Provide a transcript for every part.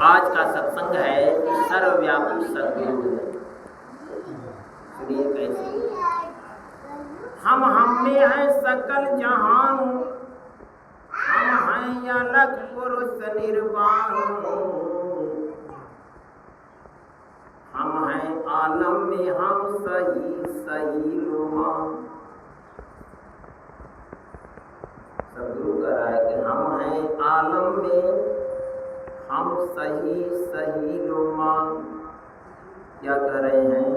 आज का सत्संग है कि सर्वव्यापी सद्गुरु है। सुनिए कैसे। हम में है सकल जहान, हम हैं अलग पुरुष निर्वाण, हम हैं आलम में हम सही लुमान। सद्गुरु कह रहा है कि हम हैं आलम में हम सही लुमान। क्या कह रहे हैं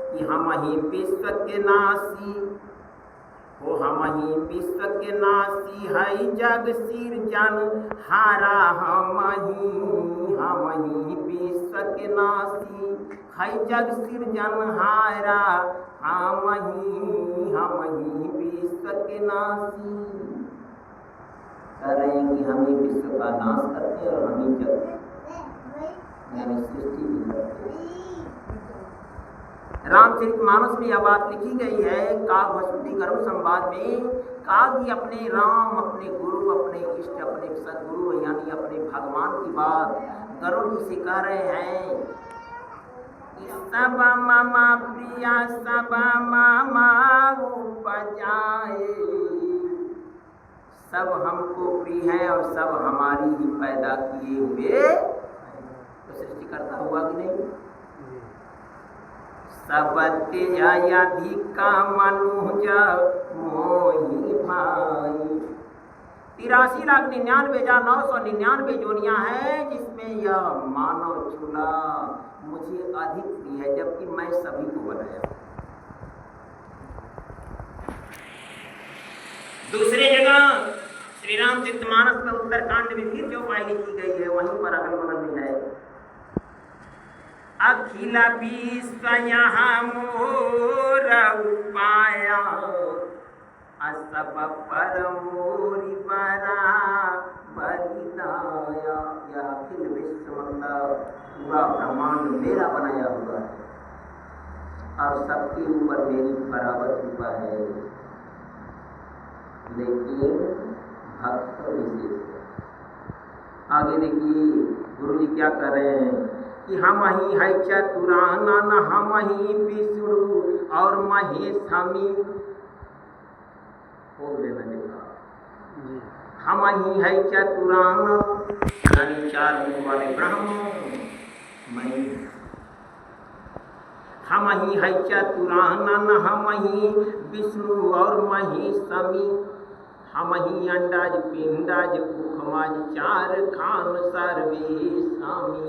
कि हम ही विश्व के नासी हो, हम ही विश्व के नासी है जग सिरजन हारा। हम ही विश्व के नासी है जग सिरजन हारा। हम ही विश्व के नासी। कह रहे हैं कि हम ही विश्व का नाश करते हैं और हम ही जग यानी सृष्टि भी करते हैं। रामचरितमानस में यह बात लिखी गई है काग वसुति गर्भ संवाद में। काग जी अपने राम, अपने गुरु, अपने इष्ट, अपने सदगुरु यानी अपने भगवान की बात गरुड़ जी से कह रहे हैं। सब मामा प्रिया सब मामा उपजाए, सब हमको प्रिय है और सब हमारी ही पैदा किए हुए। तो सृष्टिकर्ता हुआ कि नहीं? सबते अधिका मनुज मोहि भाई। 83,99,999 जोनियां हैं जिसमें यह मानव चूल्हा मुझे अधिक प्रिय है, जबकि मैं सभी को बनाया। दूसरे जगह श्री रामचरितमानस में उत्तरकांड में फिर जो पाई लिखी गई है वहीं पर अगल बगल में है। अखिल विश्व यहाँ मोर उपाया, सब पर मोरी बराबरी दाया। यह अखिल विश्व मतलब पूरा ब्रह्मांड मेरा बनाया हुआ है और सबके ऊपर मेरी बराबर कृपा है, लेकिन भक्त विशेष। आगे देखिए गुरु जी क्या कर रहे हैं कि हम ही है चतुरानन, हम ही विष्णु और महेशमी। बोल देना देखा, हम ही है चतुरानन यानी चार मुख वाले ब्रह्म मैं। हम ही है चतुरानन, हम ही विष्णु और महेशमी। हम ही अंडाज पिंडाज कुखमाज चार खान सर्वे स्वामी।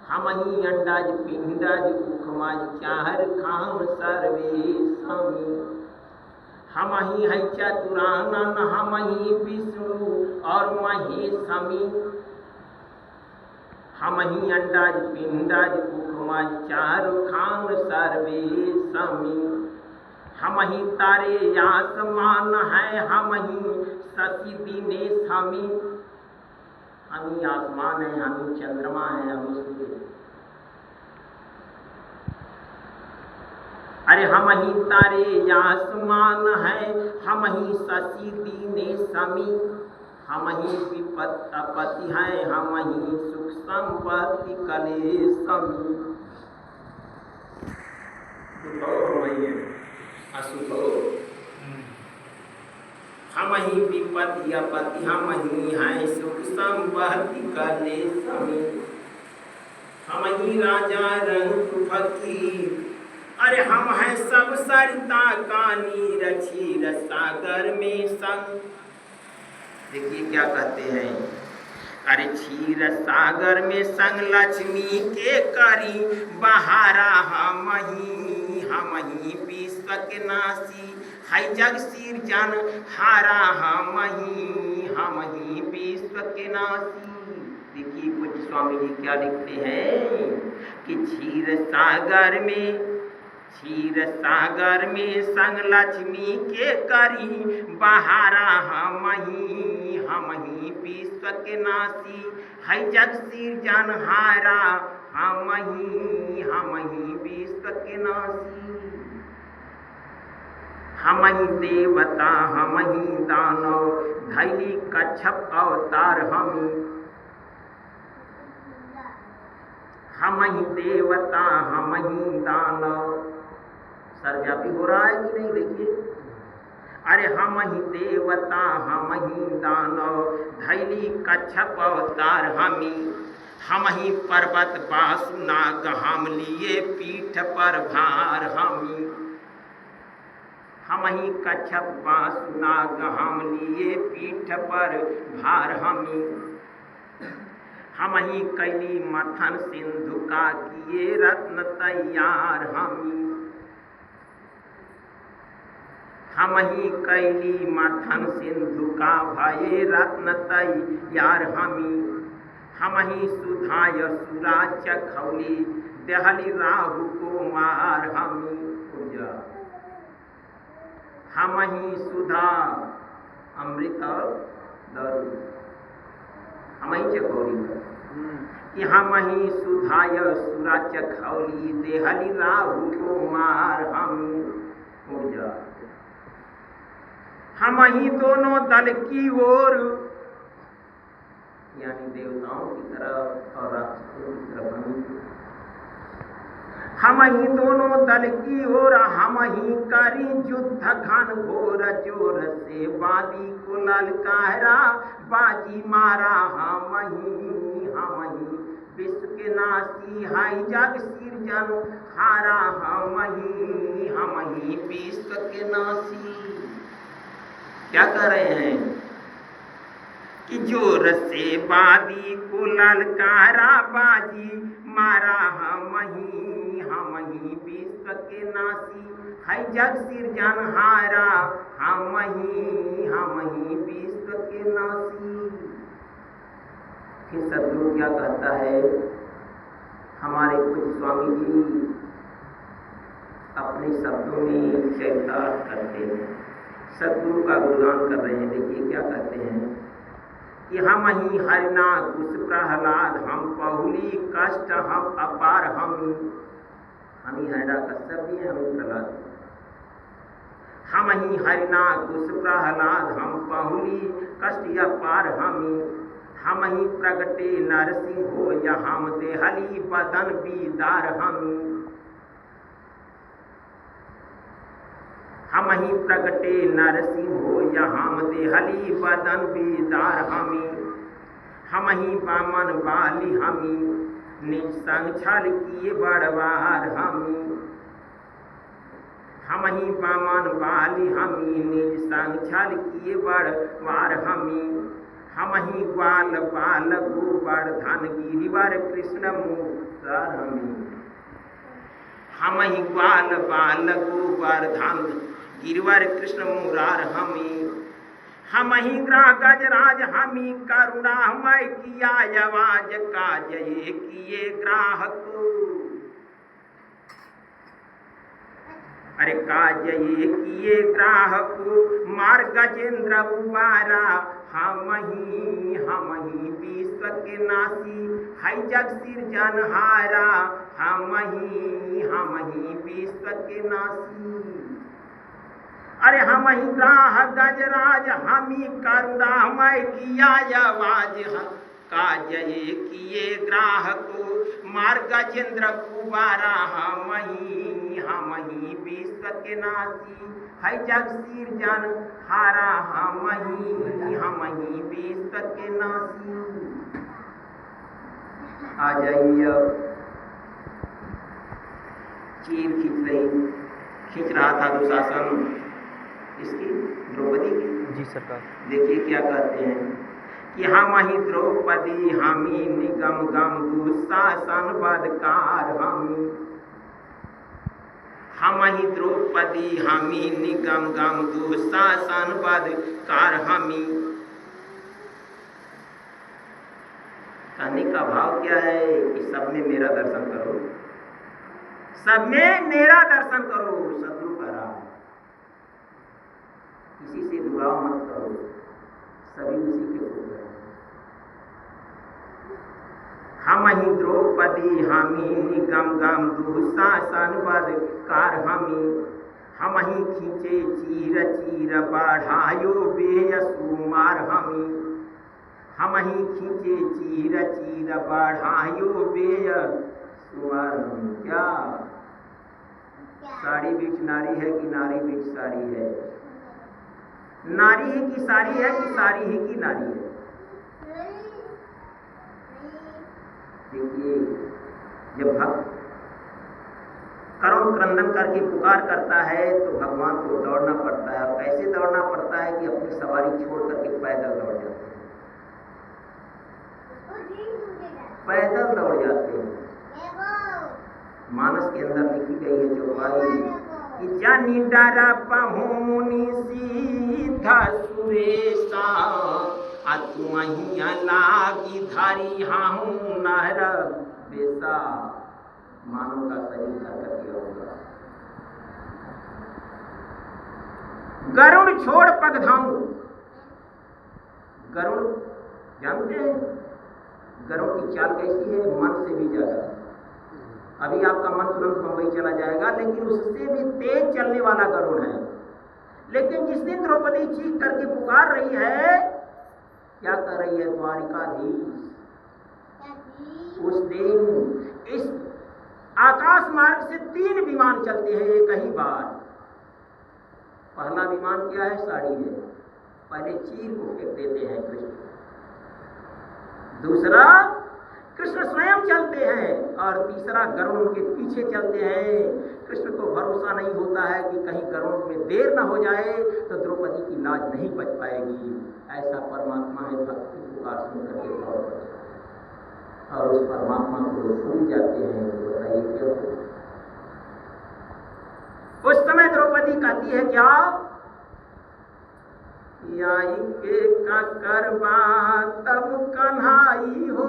हम ही अंडाज पिंडाज कुखमाज चार खान सर्वे स्वामी। हम ही है चतुरानन, हम ही विष्णु और महेशमी। हम ही अंडाज पिंडाज कुखमाज चार खान सर्वे स्वामी। हम ही तारे आसमान है, हम ही शशि दिनेश हमी। हम ही आसमान है, हम ही चंद्रमा है, हम ही सूर्य। अरे हम ही तारे आसमान है, हम ही शशि दिनेश हमी। हम ही विपत्ति है, हम ही सुख संपत्ति कलेश हमी। हम ही विपत्ति अपत्ति, हम ही हैं सुख संपत्ति कलेश हमी। हम ही राजा रंग फकीर, अरे हम हैं सब सरिता का नीर क्षीर सागर में संग। देखिए क्या कहते हैं, अरे क्षीर सागर में संग लक्ष्मी के करी बहारा। हम ही विश्व के नासी है जग सिरजन हारा। हम ही विश्व के नासी। देखिए कुछ स्वामी जी क्या लिखते हैं कि क्षीर सागर में संग लक्ष्मी के करी बहारा। हम ही विश्व के नासी है जग सिरजन हारा। हम ही विश्व के नासी। हम ही देवता हम ही दानव धैली कच्छप अवतार हमी। हम ही देवता हम ही दानव। सर्वव्यापी हो रहा है कि नहीं, देखिए। अरे हम ही देवता हम ही दानव, धैली कच्छप अवतार हम ही पर्वत बासुनाग, हम लिए पीठ पर भार हम ही कच्छप बासुनाग, हम लिए पीठ पर भार हम ही कैली मथन सिंधु का, किए रत्न तैयार हम ही कैली मथन सिंधु का, भये रत्न तैयार हम ही सुधाय सुरा चखौली, देहली राहु को मार हम ही सुधा अमृत दारू, हम ही चखौली कि हम ही सुधाय सुरा चखौली, देहली राहु को मार हम ही दोनों दल की ओर, यानी देवताओं की तरफ और राक्षसों की तरफ हम ही दोनों दल की ओर, हम ही करी युद्ध घन घोर, जोर से बादी को ललकारा, बाजी मारा हम ही विश्व के नासी, हाय जग सिरजन हारा हम ही विश्व के नासी। क्या कर रहे हैं कि जोर से बादी को ललकारा, बाजी मारा हम ही विश्व के नासी, है जग सिरजन हारा हम ही विश्व के नासी। फिर सदगुरु क्या कहता है, हमारे कुछ स्वामी जी अपने शब्दों में चरितार्थ करते हैं, सदगुरु का गुणगान कर रहे हैं। देखिए क्या कहते हैं कि हम ही हरिना कुश प्रहलाद, हम पहुली कष्ट हम अपार हम ही हरिना कश्यप भी हम प्रहलाद, हम ही हरिना कुश प्रहलाद, हम पहुली कष्ट अपार हम ही प्रगटे नरसिंह हो, हम देहली बदन बीदार हम ही प्रगटे नरसिंह हो, हम देहली बदन बीदार हम ही बामन बाली निज संग छल किए बड़वार हम ही बामन बाली निज संग छल किए बड़वार हम ही ग्वाल बाल गोवर्धन गिरिवर कृष्ण मूसर हम ही ग्वाल बाल गोवर्धन गिरिवर कृष्ण मुरार हम ही ग्रह गजराज हम ही करुणामय किया आवाज का जय किए ग्राहक, अरे का जय किए ग्राहक मार गजेंद्र उबारा हम ही विश्व के नासी, है जग सिरजन हारा हम ही विश्व के नासी। अरे हम ही ग्राह गजराज हम ही करुणामय किया आवाज का जय किए ग्राहक मार गजेंद्र कुबारा हम ही विश्व के नासी, है जग सिरजन हारा हम ही विश्व के नासी। आ जाइए, चीर खींच रहा था दुशासन इसकी, द्रौपदी की। जी सरकार। देखिए क्या कहते हैं कि हम ही द्रौपदी हम ही निगम गम दुशासन बदकार हम ही द्रौपदी हम ही निगम गम दुशासन बदकार कहने का भाव क्या है कि सब में मेरा दर्शन करो, सब में मेरा दर्शन करो। सदगुरु का राह, किसी से जुड़ाव मत करो, सभी उसी के पुत्र हैं। हम ही द्रौपदी हम ही निगम गम दुशासन बदकार हम ही खींचे चीर चीर बढ़ायो बेयसुमार हम ही खींचे चीर चीर बढ़ायो बेयसुमार कुमारम क्या साड़ी बीच नारी है कि नारी बीच साड़ी है? नारी ही की साड़ी है कि साड़ी ही की नारी है? देखिए, जब भक्त करुण क्रंदन करके पुकार करता है तो भगवान को दौड़ना पड़ता है। और कैसे दौड़ना पड़ता है कि अपनी सवारी छोड़ करके पैदल दौड़ जाते हैं, पैदल दौड़ जाते हैं। मानस के अंदर लिखी गई है चौपाई कि जानी डरा पहुनी सीधा सुरेशा आ तुमहिया लागी धारी हाहू नहर बेसा। मानव का शरीर धरकर दिया होगा। गरुड़ छोड़ पगधाऊ। गरुड़ जानते हैं गरुड़ की चाल कैसी है? मन से भी ज्यादा। अभी आपका मन तुरंत मुंबई चला जाएगा, लेकिन उससे भी तेज चलने वाला गरुड़ है। लेकिन जिस दिन द्रौपदी चीख करके पुकार रही है, क्या कर रही है? द्वारिकाधीश उस दिन इस आकाश मार्ग से 3 विमान चलते हैं एक ही बार। पहला विमान क्या है? साड़ी है। पहले चीर को फेंक देते हैं कृष्ण। दूसरा कृष्ण स्वयं चलते हैं और तीसरा गरुड़ उनके पीछे चलते हैं। कृष्ण को भरोसा नहीं होता है कि कहीं गरुड़ में देर न हो जाए तो द्रौपदी की लाज नहीं बच पाएगी। ऐसा परमात्मा है, भक्ति पुकार सुन करके दौड़ पड़ता है और उस परमात्मा को भूल जाते हैं। तो बताइए क्यों? उस समय द्रौपदी कहती है क्या? आई के का करबा तब कन्हाई हो,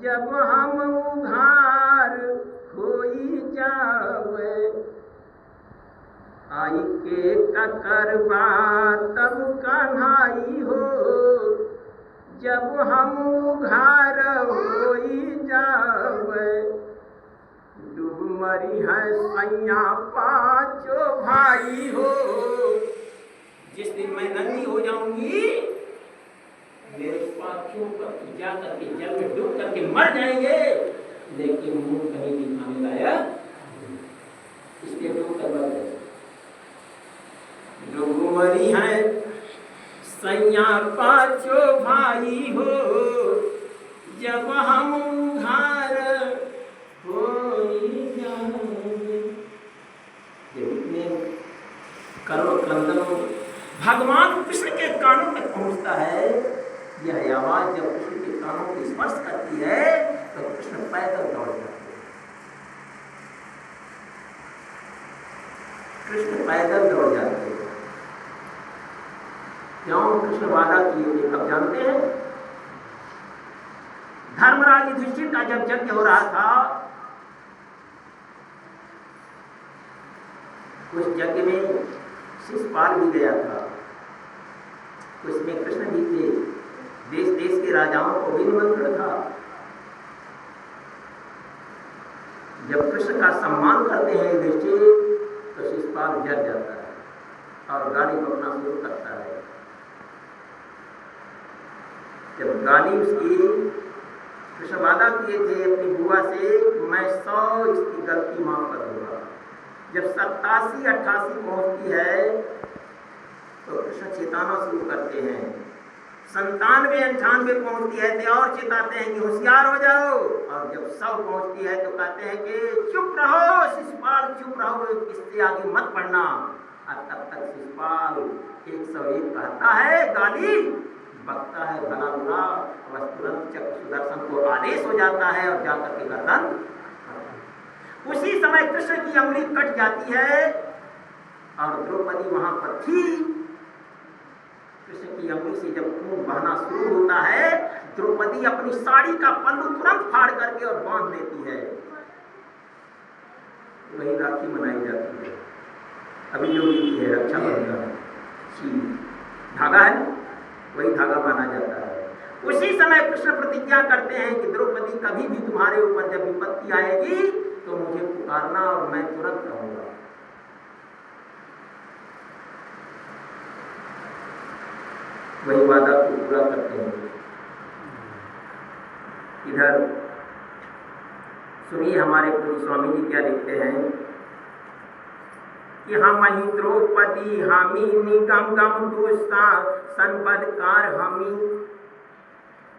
जब हम उघार खोई जावे। आई के का करबा तब कन्हाई हो, जब हम उघार होई जावे। डूब मरी है सैया पांचों भाई हो। जिस दिन मैं नंदी हो जाऊंगी, मेरे पांचों का जा करके जल में डूब करके मर जाएंगे, लेकिन मुंह कहीं दिखाने लायक इसके डूब कर मर जाएंगे। डूब मरी है सैया पांचों भाई हो, जब हम उघार होई जाएंगे। करुण क्रंदन भगवान कृष्ण के कानों तक पहुंचता है। यह आवाज जब कृष्ण के कानों को स्पर्श करती है तो कृष्ण पैदल दौड़ जाते हैं। कृष्ण पैदल दौड़ जाते हैं। क्यों? कृष्ण वादा किए थे। अब जानते हैं, धर्मराज युधिष्ठिर का जब यज्ञ हो रहा था, उस यज्ञ में शिशुपाल भी गया था। उसमें कृष्ण भी थे। देश देश के राजाओं को भी निमंत्रण था। जब कृष्ण का सम्मान करते हैं युधिष्ठिर तो शिशुपाल जल जाता है और गाली बकना शुरू करता है। जब गाली उसकी, कृष्ण वादा किए थे अपनी बुआ से, मैं 100 इसकी गलती माफ कर दूंगा। जब 87-88 पहुंचती है तो कृष्ण चेताना शुरू करते हैं। 97-98 पहुंचती है तो और चेताते हैं कि होशियार हो जाओ। और जब 100 पहुंचती है तो कहते हैं कि चुप रहो शिशुपाल, चुप रहो, इससे आगे मत बढ़ना। और तब तक शिशुपाल 101 कहता है, गाली बकता है भला बुरा, बस तुरंत चक्र सुदर्शन को आदेश हो जाता है और जाकर के गर्दन। उसी समय कृष्ण की अंगुली कट जाती है और द्रौपदी वहां पर थी। कृष्ण की अंगुली से जब खून बहना शुरू होता है, द्रौपदी अपनी साड़ी का पल्लू तुरंत फाड़ करके और बांध देती है। वही राखी मनाई जाती है। अभी जो भी है रक्षाबंधन, धागा है, वही धागा माना जाता है। उसी समय कृष्ण प्रतिज्ञा करते हैं कि द्रौपदी कभी भी तुम्हारे ऊपर जब विपत्ति आएगी तो मुझे पुकारना और मैं तुरंत रहूंगा। वही वादा को पूरा करते हैं। इधर सुनिए हमारे पूज्य स्वामी जी क्या लिखते हैं कि हम ही द्रौपदी हामी निगम गम दुष्टा संपदकार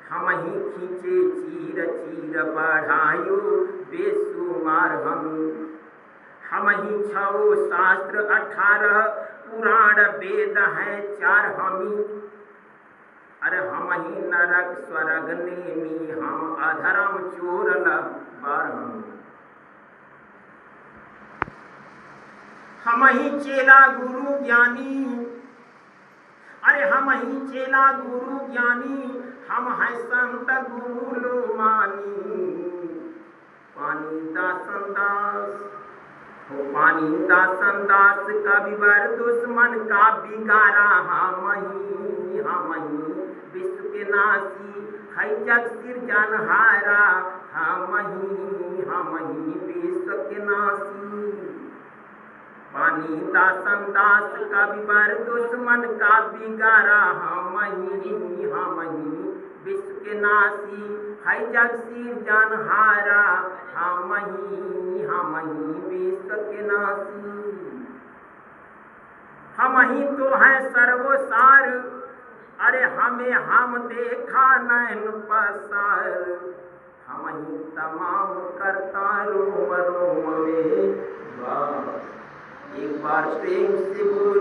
हम ही खींचे चीर चीर बढ़ायो बेसुमार हम ही 6 शास्त्र 18 पुराण वेद हैं 4 अरे हम ही नरक स्वर्ग नेमी हम अधर्म चोर लबार हम ही चेला गुरु ज्ञानी अरे हम ही चेला गुरु ज्ञानी हम हैं संत गुरु लो मानी पानी दासन दास हो पानी दासन दास कविवर दुश्मन का बिगाड़ा हम ही विश्व के नासी है जग सिरजनहारा हम ही विश्व के नासी पानी दासन दास कविवर दुश्मन का बिगाड़ा हम ही विश्व के नासी है जग सिरजनहारा हम ही विश्व के नासी हम ही तो हैं सर्वसार अरे हमें हम देखा नैन पसार हम ही तमाम करता रोम रोम में एक बार प्रेम से बोल